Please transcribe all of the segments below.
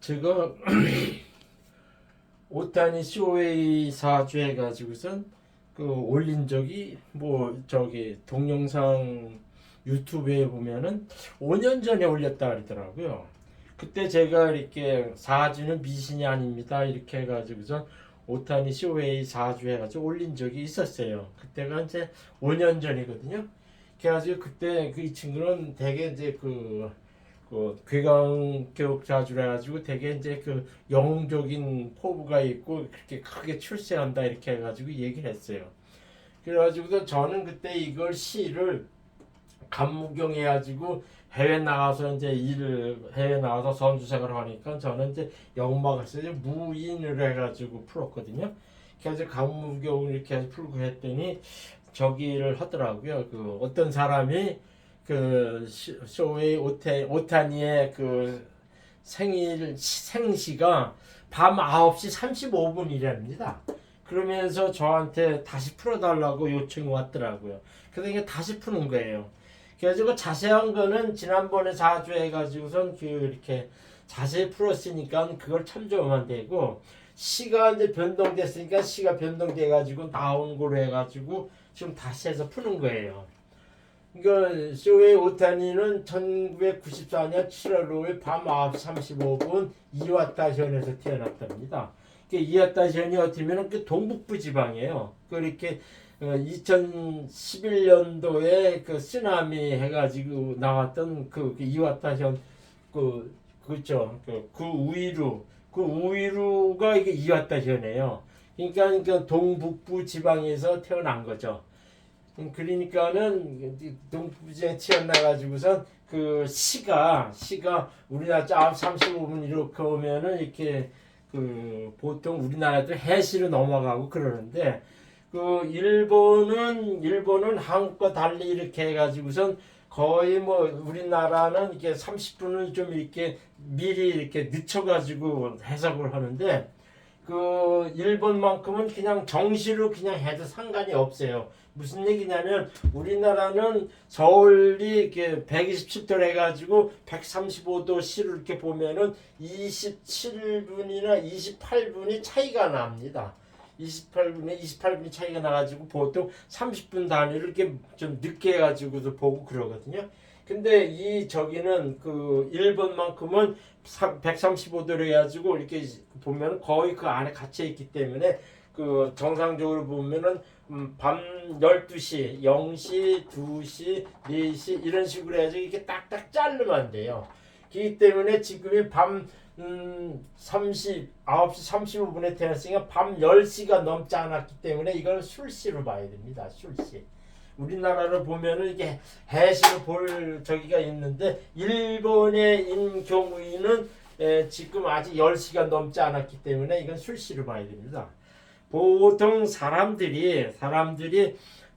제가 오타니 쇼웨이 사주 해가지고선 그 올린 적이 뭐 저기 동영상 유튜브에 보면은 5년 전에 올렸다 그러더라고요. 그때 제가 이렇게 사주는 미신이 아닙니다 이렇게 해가지고선 오타니 쇼웨이 사주 해가지고 올린 적이 있었어요. 그때가 이제 5년 전이거든요. 그래가지고 그때 그 이 친구는 되게 이제 그 괴강 교육자주라 해가지고 되게 이제 그 영웅적인 포부가 있고 그렇게 크게 출세한다 이렇게 해가지고 얘기를 했어요. 그래가지고 저는 그때 이걸 시를 감무경 해가지고 해외 나가서 이제 해외 나가서 선수 생활을 하니까 저는 이제 영막을 써서 무인을 해가지고 풀었거든요. 그래서 감무경을 이렇게 해서 풀고 했더니 저기를 하더라고요. 그 어떤 사람이 그 쇼웨이 오타니의 그 생시가 밤 9시 35분이랍니다. 그러면서 저한테 다시 풀어달라고 요청이 왔더라고요. 그래서 이게 다시 푸는 거예요. 그래가지고 자세한 거는 지난번에 4주 해가지고선 이렇게 자세히 풀었으니까 그걸 참조하면 되고, 시가 이제 변동됐으니까 시가 변동돼가지고 나온 거로 해가지고 지금 다시 해서 푸는 거예요. 그러니까 쇼웨이 오타니는 1994년 7월 5일 밤 9시 35분 이와타 현에서 태어났답니다. 이와타 현이 어떻게면 그 동북부 지방이에요. 그렇게 2011년도에 그 쓰나미 해가지고 나왔던 그 이와타 현 그죠. 그 우이루가 이게 이와타 현이에요. 그러니까 동북부 지방에서 태어난 거죠. 그러니까는 동부지에 튀어나가지고선 그 시가 우리나라 35분 이렇게 오면은 이렇게 그 보통 우리나라도 해시로 넘어가고 그러는데 그 일본은 한국과 달리 이렇게 해가지고선 거의 뭐 우리나라는 이렇게 30분을 좀 이렇게 미리 이렇게 늦춰가지고 해석을 하는데 그 일본만큼은 그냥 정시로 그냥 해도 상관이 없어요. 무슨 얘기냐면 우리나라는 서울이 이렇게 127도 해가지고 135도 시를 이렇게 보면은 27분이나 28분이 차이가 납니다. 28분이 차이가 나가지고 보통 30분 단위를 이렇게 좀 늦게 해가지고도 보고 그러거든요. 근데 이 저기는 그 일본만큼은 135도로 해가지고 이렇게 보면 거의 그 안에 갇혀 있기 때문에 그 정상적으로 보면은 밤 12시, 0시, 2시, 4시 이런 식으로 해서 이렇게 딱딱 자르면 안 돼요. 그렇기 때문에 지금이 밤 9시 35분에 태어났으니까 밤 10시가 넘지 않았기 때문에 이걸 술시로 봐야 됩니다. 술시. 우리나라를 보면은 이게 해시로 볼 저기가 있는데 일본의 경우에는 지금 아직 10시간 넘지 않았기 때문에 이건 술시로 봐야 됩니다. 보통 사람들이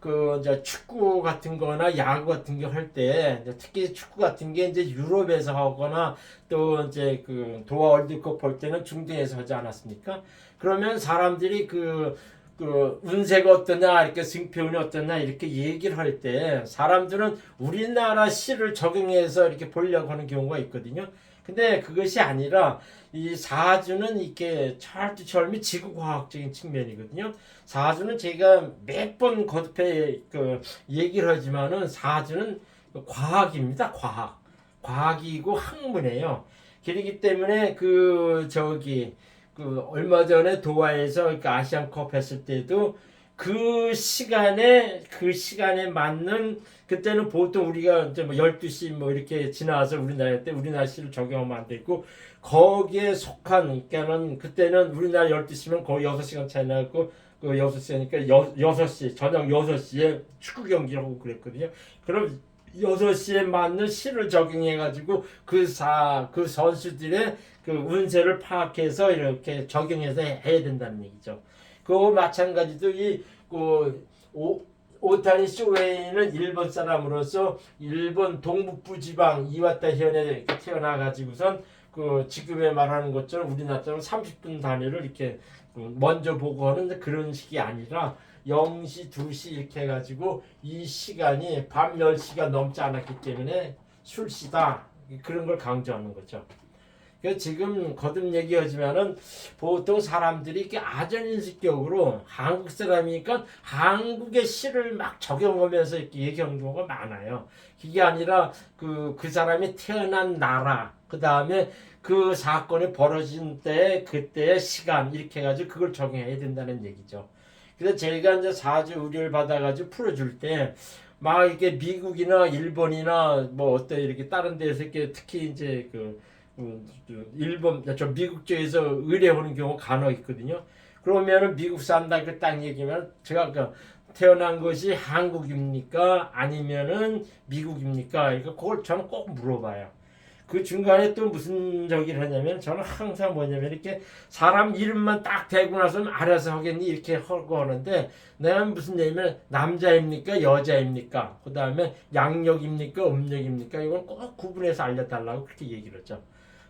그 이제 축구 같은 거나 야구 같은 거 할 때 특히 축구 같은 게 이제 유럽에서 하거나 또 이제 그 도하 월드컵 볼 때는 중동에서 하지 않았습니까? 그러면 사람들이 그 운세가 어떠냐 이렇게 승패운이 어떠냐 이렇게 얘기를 할 때 사람들은 우리나라 시를 적용해서 이렇게 보려고 하는 경우가 있거든요. 근데 그것이 아니라 이 사주는 이렇게 철두철미 지구과학적인 측면이거든요. 사주는 제가 몇 번 거듭해 얘기를 하지만은 사주는 과학입니다. 과학이고 학문이에요. 그렇기 때문에 얼마 전에 도하에서 그러니까 아시안컵 했을 때도 그 시간에 맞는 그때는 보통 우리가 이제 뭐 12시 뭐 이렇게 지나서 우리나라 시를 적용하면 안 되고 거기에 속한 그러니까는 그때는 우리나라 12시면 거의 6시간 차이 나고 그 6시니까 6시 저녁 6시에 축구 경기를 하고 그랬거든요. 그럼 6시에 맞는 시를 적용해 가지고 그 선수들의 그 운세를 파악해서 이렇게 적용해서 해야 된다는 얘기죠. 그거 마찬가지도 오타니 쇼웨이는 일본 사람으로서 일본 동북부 지방 이와타 현에 태어나 가지고선 그 지금에 말하는 것처럼 우리나라처럼 30분 단위를 이렇게 먼저 보고 하는 그런 식이 아니라 0시, 2시 이렇게 해가지고 이 시간이 밤 10시가 넘지 않았기 때문에 술시다 그런 걸 강조하는 거죠. 그 지금 거듭 얘기하지만은 보통 사람들이 이렇게 아전인식격으로 한국 사람이니까 한국의 시를 막 적용하면서 이렇게 얘기하는 경우가 많아요. 그게 아니라 그 사람이 태어난 나라, 그 다음에 그 사건이 벌어진 때 그때의 시간 이렇게 해가지고 그걸 적용해야 된다는 얘기죠. 그래서 저희가 이제 사주 의뢰를 받아가지고 풀어줄 때 막 이렇게 미국이나 일본이나 뭐 어떤 이렇게 다른 데서 이렇게 특히 이제 일본, 미국 쪽에서 의뢰하는 경우가 간혹 있거든요. 그러면은 미국 산다 그 딱 얘기면 제가 태어난 것이 한국입니까? 아니면은 미국입니까? 그러니까 그걸 저는 꼭 물어봐요. 그 중간에 또 무슨 저기를 하냐면 저는 항상 뭐냐면 이렇게 사람 이름만 딱 대고 나서 알아서 하겠니 이렇게 하고 하는데 내가 무슨 얘기면 남자입니까 여자입니까 그 다음에 양력입니까 음력입니까 이건 꼭 구분해서 알려달라고 그렇게 얘기를 하죠.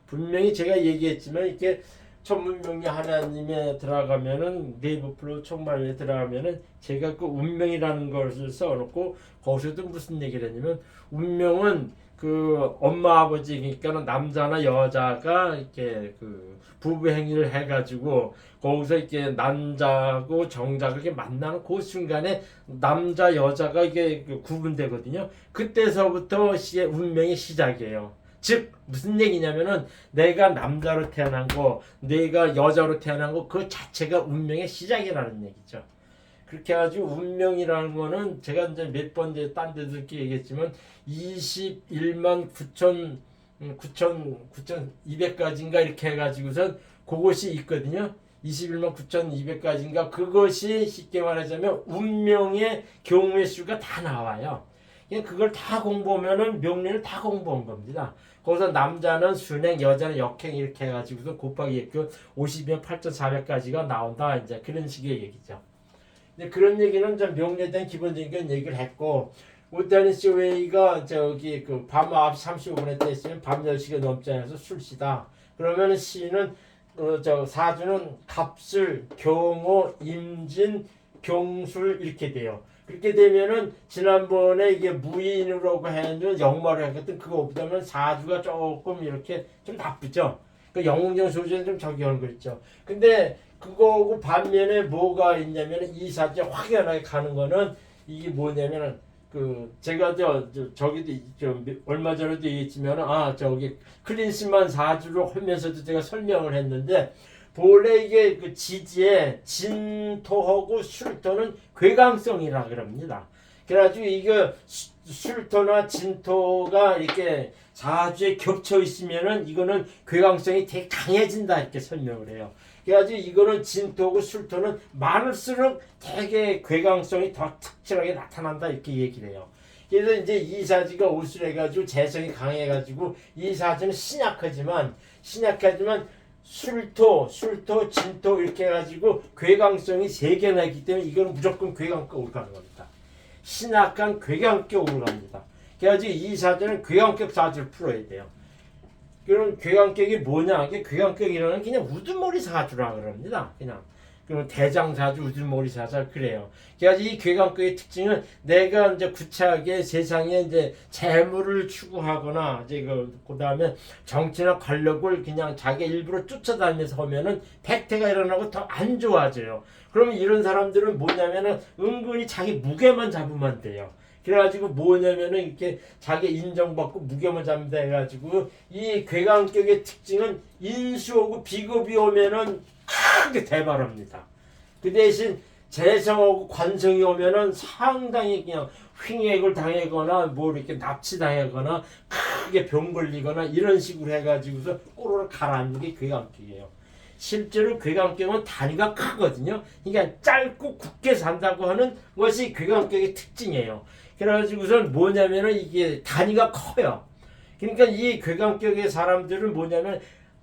분명히 제가 얘기했지만 이렇게 천문명리 하나님에 들어가면은 네이버 프로 총말에 들어가면은 제가 그 운명이라는 것을 써놓고 거기서도 무슨 얘기를 했냐면 운명은 그 엄마 아버지니까는 남자나 여자가 이렇게 그 부부 행위를 해가지고 거기서 이렇게 남자고 정자가 이렇게 만나는 그 순간에 남자 여자가 이게 구분되거든요. 그때서부터 운명의 시작이에요. 즉 무슨 얘기냐면은 내가 남자로 태어난 거, 내가 여자로 태어난 거 그 자체가 운명의 시작이라는 얘기죠. 그렇게 해가지고 운명이라는 거는 제가 이제 몇 번 이제 딴 데도 이렇게 얘기했지만 21만 9,200가지인가 이렇게 해가지고선 그것이 있거든요. 21만 9,200가지인가 그것이 쉽게 말하자면 운명의 경우의 수가 다 나와요. 그걸 다 공부하면은 명리를 다 공부한 겁니다. 거기서 남자는 순행, 여자는 역행 이렇게 해가지고서 곱하기 50이면 8,400가지가 나온다. 이제 그런 식의 얘기죠. 그런 얘기는 좀 명리에 대한 기본적인 얘기를 했고 우타니스 웨이가 저기 그 밤 9시 35분에 됐으면 밤 10시가 넘지 않아서 술시다. 그러면 시는 사주는 갑술, 경호, 임진, 병술 이렇게 돼요. 그렇게 되면은 지난번에 이게 무인으로 했는데 영마를 했거든. 그거 없다면 사주가 조금 이렇게 좀 나쁘죠. 그 영웅정 소주는 좀 적용하는 거 있죠. 근데 그거하고 반면에 뭐가 있냐면 이 사주에 확연하게 가는 거는 이게 뭐냐면은 그 제가 저기도 얼마 전에도 얘기했지만 저기 클린스만 사주로 하면서도 제가 설명을 했는데 본래 이게 그 지지에 진토하고 술토는 괴강성이라 그럽니다. 그래가지고 이거 술토나 진토가 이렇게 사주에 겹쳐 있으면은 이거는 괴강성이 되게 강해진다 이렇게 설명을 해요. 그래가지고 이거는 진토고 술토는 많을수록 되게 괴강성이 더 특출하게 나타난다 이렇게 얘기를 해요. 그래서 이제 이 사주가 오술해가지고 재성이 강해가지고 이 사주는 신약하지만 술토, 진토 이렇게 해가지고 괴강성이 3개나 있기 때문에 이거는 무조건 괴강격으로 가는 겁니다. 신약한 괴강격으로 갑니다. 그래가지고 이 사주는 괴강격 사주를 풀어야 돼요. 그런 괴강격이 뭐냐? 이게 괴강격이라는 그냥 우두머리 사주라 그럽니다. 그냥 그럼 대장사주, 우두머리 사주 그래요. 그래가지고 이 괴강격의 특징은 내가 이제 구차하게 세상에 이제 재물을 추구하거나 이제 그다음에 정치나 권력을 그냥 자기 일부러 쫓아다니면서 하면은 백태가 일어나고 더 안 좋아져요. 그러면 이런 사람들은 뭐냐면은 은근히 자기 무게만 잡으면 돼요. 그래가지고 뭐냐면은 이렇게 자기 인정받고 무게만 잡는다 해가지고 이 괴강격의 특징은 인수하고 비겁이 오면은 크게 대발합니다. 그 대신 재성하고 관성이 오면은 상당히 그냥 횡액을 당하거나 뭐 이렇게 납치당하거나 크게 병 걸리거나 이런 식으로 해가지고서 꼬르륵 가라앉는 게 괴강격이에요. 실제로 괴강격은 단위가 크거든요. 그러니까 짧고 굳게 산다고 하는 것이 괴강격의 특징이에요. 그래가지고선 뭐냐면은 이게 단위가 커요. 그러니까 이 괴강격의 사람들은 뭐냐면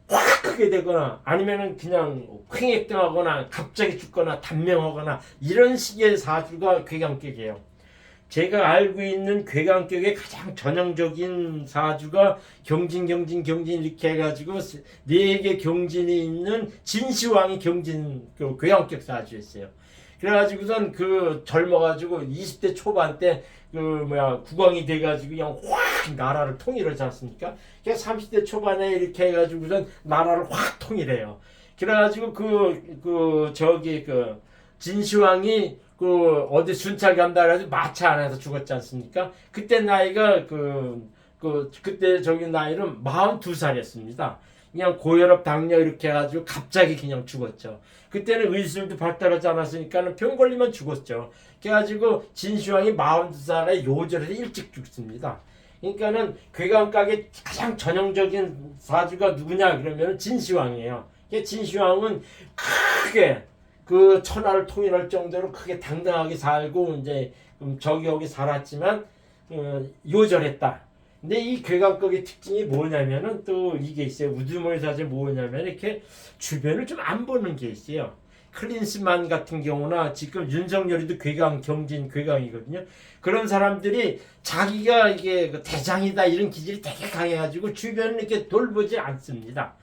확 크게 되거나 아니면은 그냥 횡액당하거나 갑자기 죽거나 단명하거나 이런 식의 사주가 괴강격이에요. 제가 알고 있는 괴강격의 가장 전형적인 사주가 경진 이렇게 해가지고 4개 경진이 있는 진시황이 경진 괴강격 사주였어요. 그래가지고선 젊어가지고 20대 초반 때 국왕이 돼가지고 그냥 확 나라를 통일하지 않습니까? 그냥 30대 초반에 이렇게 해가지고선 나라를 확 통일해요. 그래가지고 진시황이 어디 순찰 간다 그래가지고 마차 안에서 죽었지 않습니까? 그때 나이가 그때 나이는 42살이었습니다. 그냥 고혈압, 당뇨 이렇게 해가지고 갑자기 그냥 죽었죠. 그때는 의술도 발달하지 않았으니까 병 걸리면 죽었죠. 그래가지고 진시황이 42살에 요절해서 일찍 죽습니다. 그러니까는 괴강각의 가장 전형적인 사주가 누구냐 그러면 진시황이에요. 진시황은 크게 천하를 통일할 정도로 크게 당당하게 살고 이제 저기 살았지만 요절했다. 근데 이 괴강격의 특징이 뭐냐면은 또 이게 있어요. 우두머리 사주에 뭐냐면 이렇게 주변을 좀 안 보는 게 있어요. 클린스만 같은 경우나 지금 윤석열이도 경진 괴강이거든요. 그런 사람들이 자기가 이게 대장이다 이런 기질이 되게 강해가지고 주변을 이렇게 돌보지 않습니다.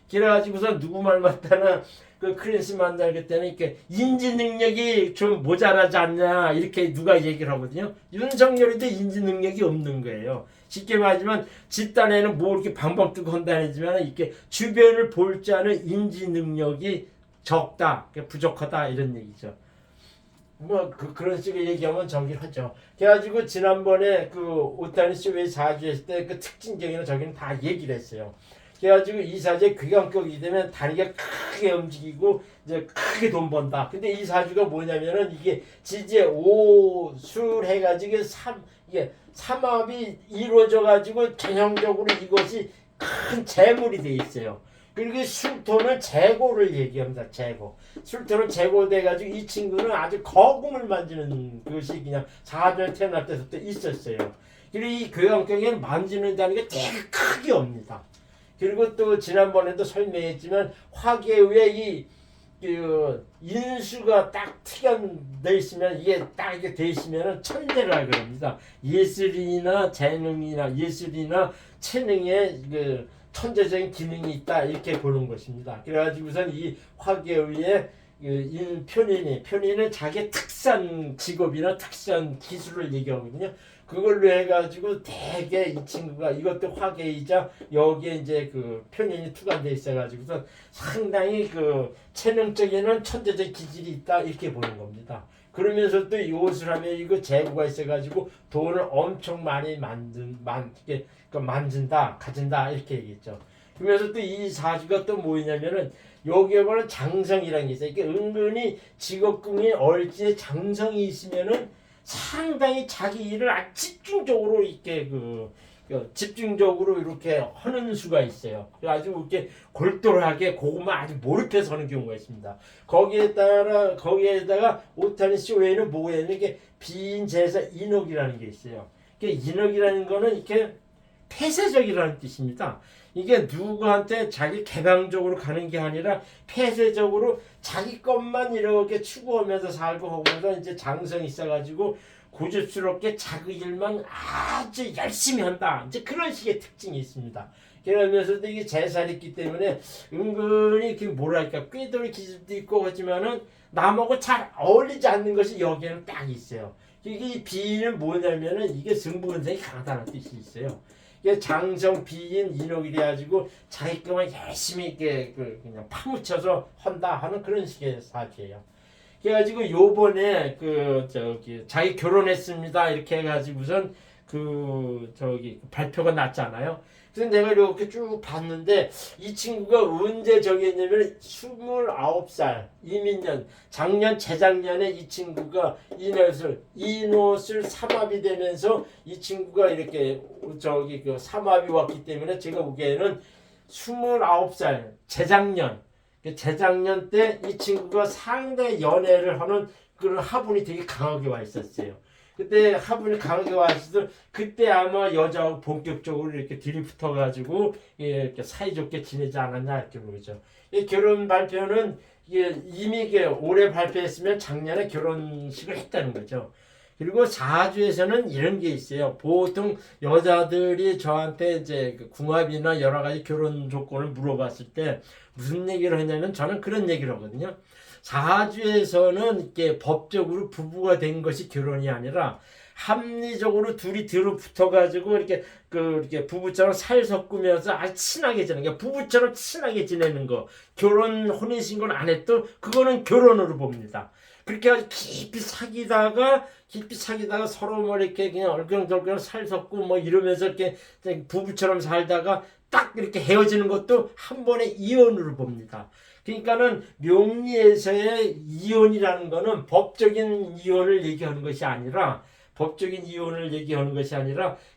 그래가지고서 누구 말 맞다나 클린스만 날 때는 이렇게 인지 능력이 좀 모자라지 않냐 이렇게 누가 얘기를 하거든요. 윤석열이도 인지 능력이 없는 거예요. 쉽게 말하지만 집단에는 뭐 이렇게 방방 뜨고 한다지만 이렇게 주변을 볼 줄 아는 인지 능력이 적다, 부족하다 이런 얘기죠. 그런 식의 얘기하면 저기 하죠. 그래가지고 지난번에 오타니 씨왜 사주했을 때 특징적인 저기는 다 얘기를 했어요. 그래가지고 이 사주에 귀강격이기 때문에 다리가 크게 움직이고 이제 크게 돈 번다. 근데 이 사주가 뭐냐면은 이게 지지에 오술 해가지고 이게 삼합이 이루어져가지고 전형적으로 이것이 큰 재물이 돼 있어요. 그리고 술토는 재고를 얘기합니다. 재고. 술토는 재고돼가지고 이 친구는 아주 거금을 만지는 것이 그냥 사주에 태어날 때부터 있었어요. 그리고 이 교양경에는 만지는 단위가 되게 크게 옵니다. 그리고 또 지난번에도 설명했지만 화계의 인수가 딱 특연돼 있으면 이게 딱 이렇게 돼 있으면 천재라 그럽니다. 예술이나 재능이나 예술이나 체능에 천재적인 기능이 있다 이렇게 보는 것입니다. 그래가지고선 이 화계의 편인은 자기의 특산 직업이나 특산 기술을 얘기하거든요. 그걸로 해가지고 되게 이 친구가 이것도 화계이자 여기에 이제 편인이 투과돼 있어가지고서 상당히 체능적에는 천재적 기질이 있다 이렇게 보는 겁니다. 그러면서 또 이것을 하면 이거 재고가 있어가지고 돈을 엄청 많이 만진다, 가진다 이렇게 얘기했죠. 그러면서 또 이 사주가 또 뭐냐면은 여기에 보면 장성이라는 게 있어요. 이게 은근히 직업궁에 얼지에 장성이 있으면은 상당히 자기 일을 아주 집중적으로 이렇게 집중적으로 이렇게 하는 수가 있어요. 아주 이렇게 골똘하게 고구마 아주 몰입해서 하는 경우가 있습니다. 거기에다가 오타니 씨 외에는 뭐가 있는 게 비인재사 인옥이라는 게 있어요. 인옥이라는 거는 이렇게 폐쇄적이라는 뜻입니다. 이게 누구한테 자기 개방적으로 가는 게 아니라 폐쇄적으로 자기 것만 이렇게 추구하면서 살고 하면서 이제 장성이 있어가지고 고집스럽게 자기 일만 아주 열심히 한다. 이제 그런 식의 특징이 있습니다. 그러면서도 이게 재살이 있기 때문에 은근히 뭐랄까 꾀돌이 기질도 있고 하지만은 남하고 잘 어울리지 않는 것이 여기에는 딱 있어요. 이게 비는 뭐냐면은 이게 승부근성이 강하다는 뜻이 있어요. 장성 비인 인옥이 돼가지고 자기 것만 열심히 이렇게 그냥 파묻혀서 한다 하는 그런 식의 사주예요. 그래가지고 요번에 자기 결혼했습니다 이렇게 해가지고선 발표가 났잖아요. 그래서 내가 이렇게 쭉 봤는데 이 친구가 언제 저기 했냐면 29살 이민년 작년 재작년에 이 친구가 인옷을 삼합이 되면서 이 친구가 이렇게 삼합이 왔기 때문에 제가 보기에는 29살 재작년 때 이 친구가 상당히 연애를 하는 그런 화분이 되게 강하게 와 있었어요. 그때 화분이 강하게 와 있어서 그때 아마 여자하고 본격적으로 이렇게 들이붙어가지고 이렇게 사이좋게 지내지 않았냐 이렇게 보죠. 이 결혼 발표는 이미 올해 발표했으면 작년에 결혼식을 했다는 거죠. 그리고 사주에서는 이런 게 있어요. 보통 여자들이 저한테 이제 궁합이나 여러 가지 결혼 조건을 물어봤을 때 무슨 얘기를 하냐면 저는 그런 얘기를 하거든요. 사주에서는 이렇게 법적으로 부부가 된 것이 결혼이 아니라 합리적으로 둘이 들어붙어가지고 이렇게 부부처럼 살 섞으면서 아주 친하게 지내는 게 부부처럼 친하게 지내는 거. 결혼 혼인신고는 안 해도 그거는 결혼으로 봅니다. 그렇게 아주 깊이 사귀다가 서로 뭐 이렇게 그냥 얼렁덜렁 살 섞고 뭐 이러면서 이렇게 부부처럼 살다가 딱 이렇게 헤어지는 것도 한 번의 이혼으로 봅니다. 그러니까는 명리에서의 이혼이라는 거는 법적인 이혼을 얘기하는 것이 아니라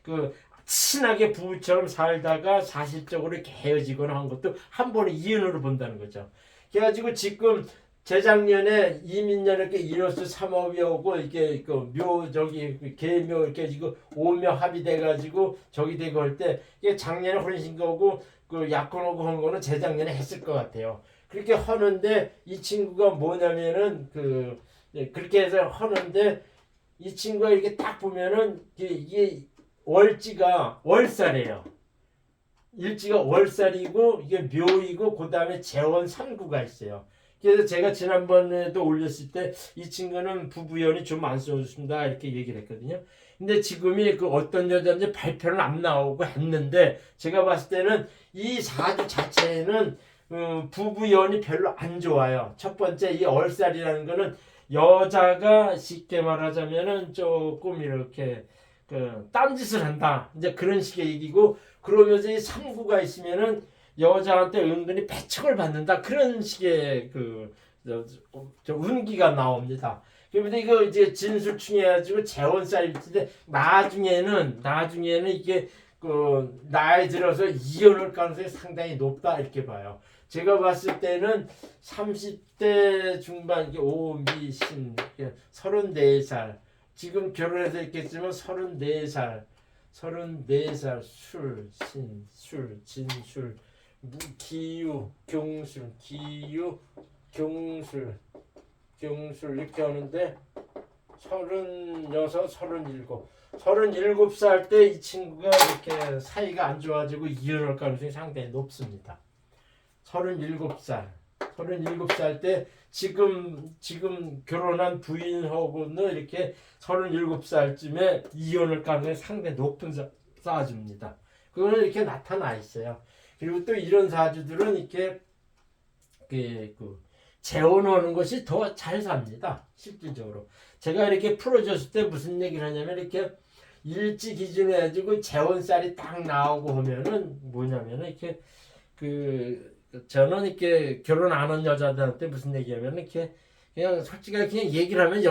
그 친하게 부부처럼 살다가 사실적으로 이렇게 헤어지거나 한 것도 한 번의 이혼으로 본다는 거죠. 그래가지고 지금 재작년에 이민년에 인호수 3업이 오고 이게 개묘 이렇게 지금 오묘 합의돼 가지고 저기 되고 할 때 이게 작년에 혼인신고고 그 약혼하고 한 거는 재작년에 했을 것 같아요. 그렇게 하는데 이 친구가 뭐냐면은 그렇게 해서 하는데 이 친구가 이렇게 딱 보면은 이게 월지가 월살이에요. 일지가 월살이고 이게 묘이고 그 다음에 재원 3구가 있어요. 그래서 제가 지난번에도 올렸을 때 이 친구는 부부연이 좀 안 써줬습니다 이렇게 얘기를 했거든요. 근데 지금이 그 어떤 여자인지 발표는 안 나오고 했는데 제가 봤을 때는 이 사주 자체는 부부연이 별로 안 좋아요. 첫 번째 이 얼살이라는 거는 여자가 쉽게 말하자면은 조금 이렇게 딴짓을 한다 이제 그런 식의 얘기고 그러면서 이 3구가 있으면은 여자한테 은근히 배척을 받는다 그런 식의 운기가 나옵니다. 그런데 이거 이제 진술충해가지고 재혼살일 텐데 나중에는 이게 나이 들어서 이혼할 가능성이 상당히 높다 이렇게 봐요. 제가 봤을 때는 30대 중반 이게 오미신 34살 지금 결혼해서 있겠지만 34살 술, 진술 기유, 경술 이렇게 하는데 37살 때 이 친구가 이렇게 사이가 안 좋아지고 이혼할 가능성이 상당히 높습니다. 37살 때 지금 결혼한 부인하고는 이렇게 37살쯤에 이혼할 가능성이 상당히 높은 사주입니다. 그거는 이렇게 나타나 있어요. 그리고 또 이런 사주들은 이렇게 재혼하는 것이 더 잘 삽니다. 실질적으로. 제가 이렇게 풀어줬을 때 무슨 얘기를 하냐면 이렇게 일지 기준으로 해가지고 재혼살이 딱 나오고 하면은 뭐냐면은 이렇게 저는 이렇게 결혼 안 한 여자들한테 무슨 얘기하면 이렇게 그냥 솔직하게 그냥 얘기를 하면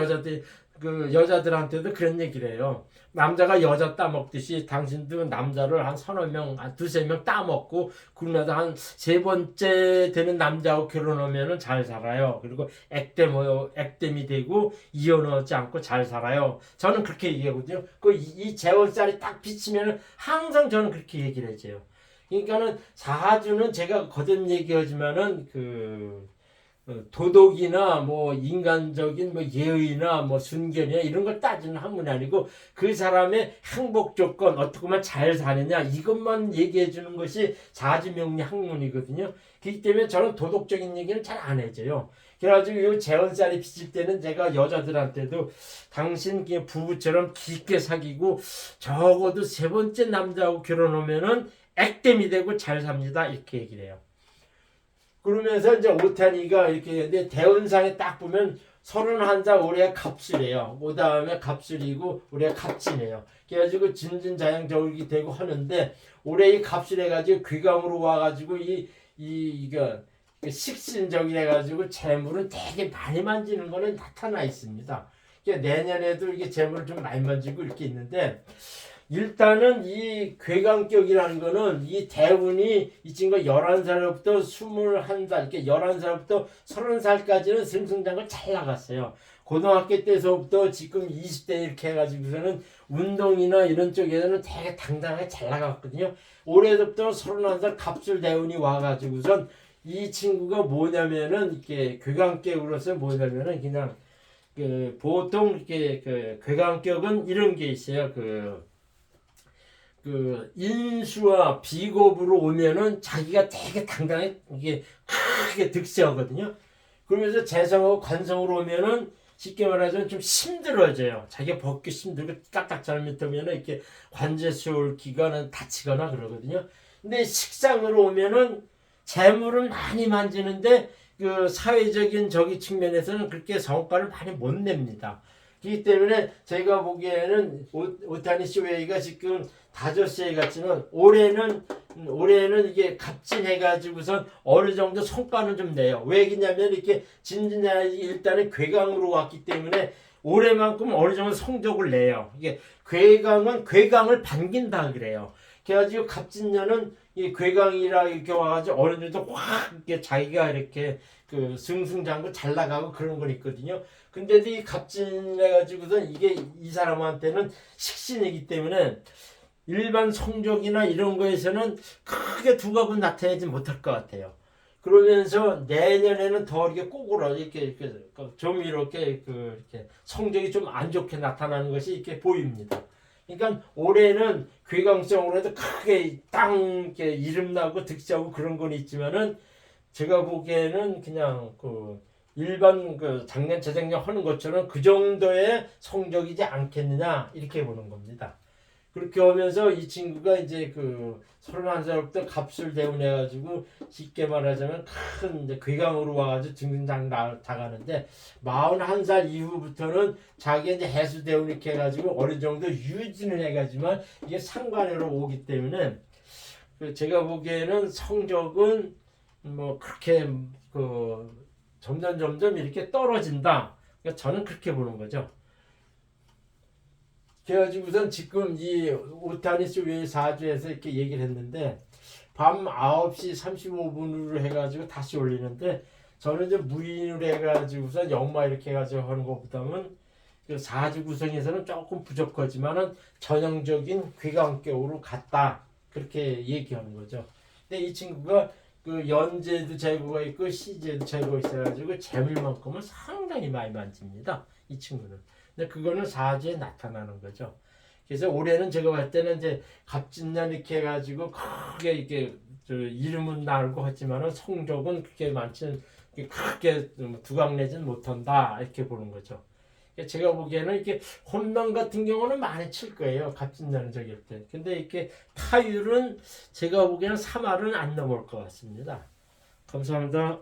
여자들한테도 그런 얘기를 해요. 남자가 여자 따먹듯이 당신도 남자를 한 서너 명, 두세 명 따먹고 그러면서 한 세 번째 되는 남자하고 결혼하면은 잘 살아요. 그리고 액땜이 되고 이혼하지 않고 잘 살아요. 저는 그렇게 얘기하거든요. 이 재혼살이 딱 비치면은 항상 저는 그렇게 얘기를 해줘요. 그러니까는 사주는 제가 거듭 얘기하지만은 도덕이나 뭐 인간적인 뭐 예의나 뭐 순견이나 이런 걸 따지는 학문이 아니고 그 사람의 행복 조건 어떻게 하면 잘 사느냐 이것만 얘기해 주는 것이 사주명리 학문이거든요. 그렇기 때문에 저는 도덕적인 얘기는 잘 안 해줘요. 그래가지고 이 재혼살이 비칠 때는 제가 여자들한테도 당신 부부처럼 깊게 사귀고 적어도 세 번째 남자하고 결혼하면은 액땜이 되고 잘 삽니다 이렇게 얘기를 해요. 그러면서 이제 오타니가 이렇게 근데 대운상에 딱 보면 31살 올해 갑술이에요. 그 다음에 갑술이고 올해 갑진이에요. 그래가지고 진진자양저울이 되고 하는데 올해 이 갑술해가지고 귀강으로 와가지고 이거 식신적이래가지고 재물은 되게 많이 만지는 거는 나타나 있습니다. 내년에도 이게 재물을 좀 많이 만지고 이렇게 있는데. 일단은 이 괴강격이라는 거는 이 대운이 이 친구가 11살부터 21살, 이렇게 11살부터 30살까지는 승승장을 잘 나갔어요. 고등학교 때서부터 지금 20대 이렇게 해가지고서는 운동이나 이런 쪽에서는 되게 당당하게 잘 나갔거든요. 올해부터 31살 갑술 대운이 와가지고선 이 친구가 뭐냐면은 이렇게 괴강격으로서 뭐냐면은 그냥 보통 이렇게 괴강격은 이런 게 있어요. 인수와 비겁으로 오면은 자기가 되게 당당하게 이게 크게 득세하거든요. 그러면서 재성하고 관성으로 오면은 쉽게 말하자면 좀 힘들어져요. 자기가 벗기 힘들고 딱딱 잘못하면 이렇게 관제술 기관은 다치거나 그러거든요. 근데 식상으로 오면은 재물은 많이 만지는데 그 사회적인 저기 측면에서는 그렇게 성과를 많이 못 냅니다. 그렇기 때문에 제가 보기에는 오타니 쇼웨이가 지금 다저스에 갔지만 올해는 이게 갑진해가지고선 어느 정도 성과는 좀 내요. 왜 그러냐면 이렇게 진진자이 일단은 괴강으로 왔기 때문에 올해만큼 어느 정도 성적을 내요. 이게 괴강은 괴강을 반긴다 그래요. 그래가지고 갑진년은 이 괴강이라 이렇게 와가지고 어느 정도 확 이렇게 자기가 이렇게 그 승승장구 잘 나가고 그런 건 있거든요. 근데도 이 갑진해가지고선 이게 이 사람한테는 식신이기 때문에 일반 성적이나 이런 거에서는 크게 두각은 나타내지 못할 것 같아요. 그러면서 내년에는 더 이렇게 꼬꾸라 이렇게 좀 이렇게 이렇게 성적이 좀 안 좋게 나타나는 것이 이렇게 보입니다. 그러니까 올해는 괴강성으로 해도 크게 땅 이렇게 이름 나고 득세하고 그런 건 있지만은 제가 보기에는 그냥 그 일반 그 작년 재작년 하는 것처럼 그 정도의 성적이지 않겠느냐 이렇게 보는 겁니다. 그렇게 하면서 이 친구가 이제 그 31살부터 갑술 대운해가지고 쉽게 말하자면 큰 이제 괴강으로 와가지고 증진장 나가는데 41살 이후부터는 자기 이제 해수 대운 이렇게 해가지고 어느 정도 유지는 해가지만 이게 상관으로 오기 때문에 그 제가 보기에는 성적은 뭐 그렇게 그 점점 이렇게 떨어진다. 그러니까 저는 그렇게 보는 거죠. 그래가지고선 지금 이 오타니 쇼웨이 4주에서 이렇게 얘기를 했는데 밤 9시 35분으로 해가지고 다시 올리는데 저는 이제 무인으로 해가지고선 영마 이렇게 해가지고 하는 것보다는 그 4주 구성에서는 조금 부족하지만은 전형적인 괴강격으로 갔다 그렇게 얘기하는 거죠. 근데 이 친구가 그 연재도 재고가 있고 시제도 재고가 있어가지고 재물만큼은 상당히 많이 만집니다. 이 친구는. 근데 그거는 사주에 나타나는 거죠. 그래서 올해는 제가 봤을 때는 이제 갑진년 이렇게 해가지고 크게 이렇게 이름은 나고 하지만은 성적은 그렇게 많지는 크게 두각 내진 못한다 이렇게 보는 거죠. 제가 보기에는 이렇게 홈런 같은 경우는 많이 칠 거예요. 갑진년 저길 때. 근데 이렇게 타율은 제가 보기에는 3할은 안 넘을 것 같습니다. 감사합니다.